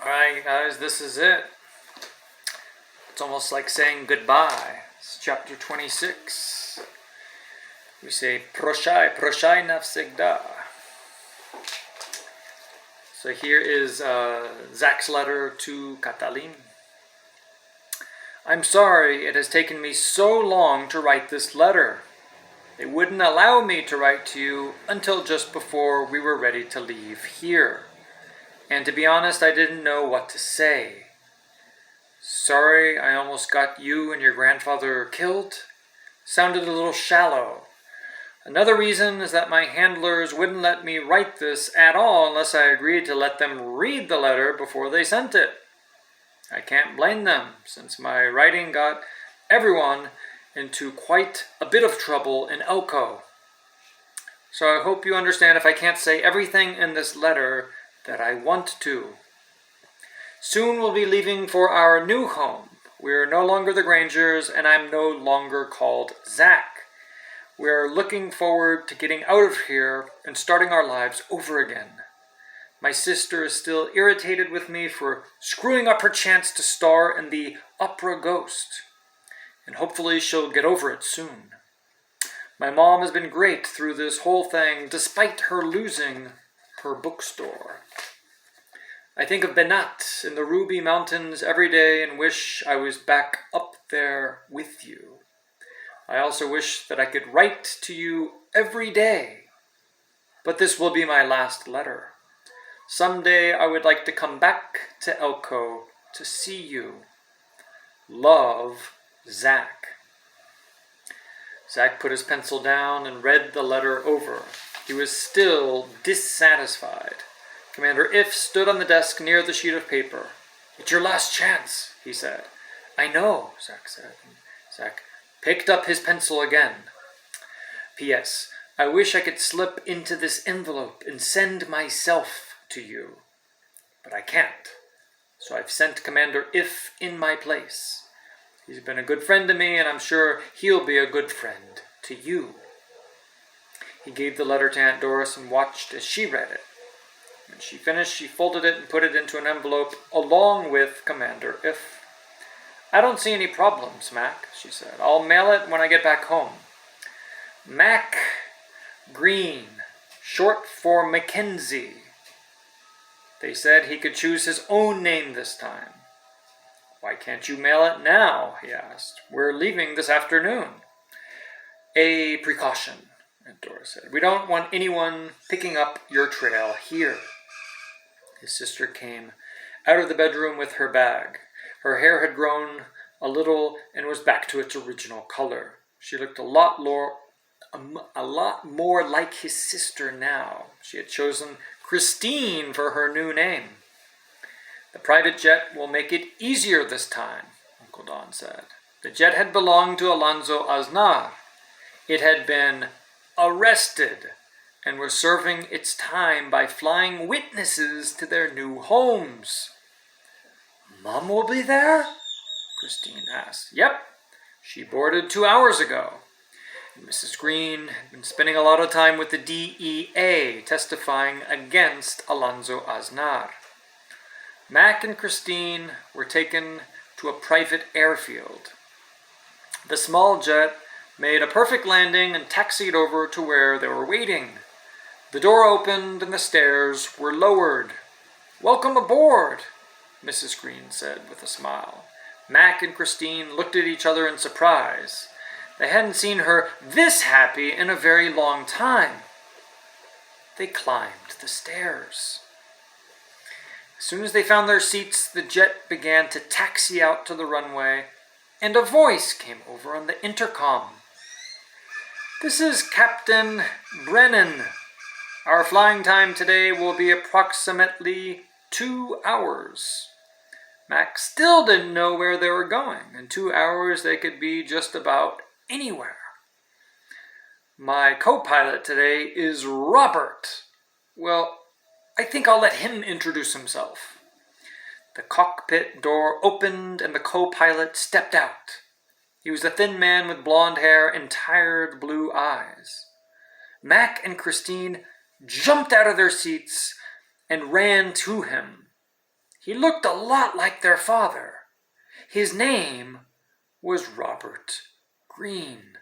Alright, guys, this is it. It's almost like saying goodbye. It's chapter 26. We say proshai, proshai navsegda. So here is Zach's letter to Katalin. I'm sorry it has taken me so long to write this letter. They wouldn't allow me to write to you until just before we were ready to leave here. And to be honest, I didn't know what to say. Sorry I almost got you and your grandfather killed. Sounded a little shallow. Another reason is that my handlers wouldn't let me write this at all unless I agreed to let them read the letter before they sent it. I can't blame them, since my writing got everyone into quite a bit of trouble in Elko. So I hope you understand if I can't say everything in this letter that I want to. Soon we'll be leaving for our new home. We're no longer the Grangers, and I'm no longer called Zach. We're looking forward to getting out of here and starting our lives over again. My sister is still irritated with me for screwing up her chance to star in the opera Ghost, and hopefully she'll get over it soon. My mom has been great through this whole thing, despite her losing her bookstore. I think of Benat in the Ruby Mountains every day and wish I was back up there with you. I also wish that I could write to you every day, but this will be my last letter. Someday I would like to come back to Elko to see you. Love, Zach. Zach put his pencil down and read the letter over. He was still dissatisfied. Commander If stood on the desk near the sheet of paper. It's your last chance, he said. I know, Zach said. Zach picked up his pencil again. P.S. I wish I could slip into this envelope and send myself to you. But I can't. So I've sent Commander If in my place. He's been a good friend to me, and I'm sure he'll be a good friend to you. He gave the letter to Aunt Doris and watched as she read it. When she finished, she folded it and put it into an envelope along with Commander If. I don't see any problems, Mac, she said. I'll mail it when I get back home. Mac Green, short for Mackenzie. They said he could choose his own name this time. Why can't you mail it now? He asked. We're leaving this afternoon. A precaution, Aunt Doris said. We don't want anyone picking up your trail here. His sister came out of the bedroom with her bag. Her hair had grown a little and was back to its original color. She looked a lot more like his sister now. She had chosen Christine for her new name. The private jet will make it easier this time, Uncle Don said. The jet had belonged to Alonso Aznar. It had been arrested and was serving its time by flying witnesses to their new homes. Mom will be there? Christine asked. Yep, she boarded 2 hours ago. And Mrs. Green had been spending a lot of time with the DEA testifying against Alonso Aznar. Mac and Christine were taken to a private airfield. The small jet made a perfect landing and taxied over to where they were waiting. The door opened and the stairs were lowered. Welcome aboard, Mrs. Green said with a smile. Mac and Christine looked at each other in surprise. They hadn't seen her this happy in a very long time. They climbed the stairs. As soon as they found their seats, the jet began to taxi out to the runway, and a voice came over on the intercom. This is Captain Brennan. Our flying time today will be approximately 2 hours. Mac still didn't know where they were going. In 2 hours, they could be just about anywhere. My co-pilot today is Robert. Well, I think I'll let him introduce himself. The cockpit door opened and the co-pilot stepped out. He was a thin man with blonde hair and tired blue eyes. Mac and Christine jumped out of their seats and ran to him. He looked a lot like their father. His name was Robert Greene.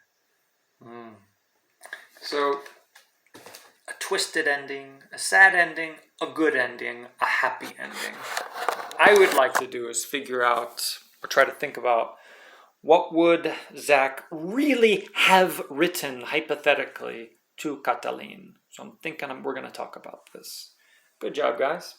So, a twisted ending, a sad ending, a good ending, a happy ending. I would like to do is figure out, or try to think about, what would Zach really have written, hypothetically, to Catalin? So I'm thinking we're going to talk about this. Good job, guys.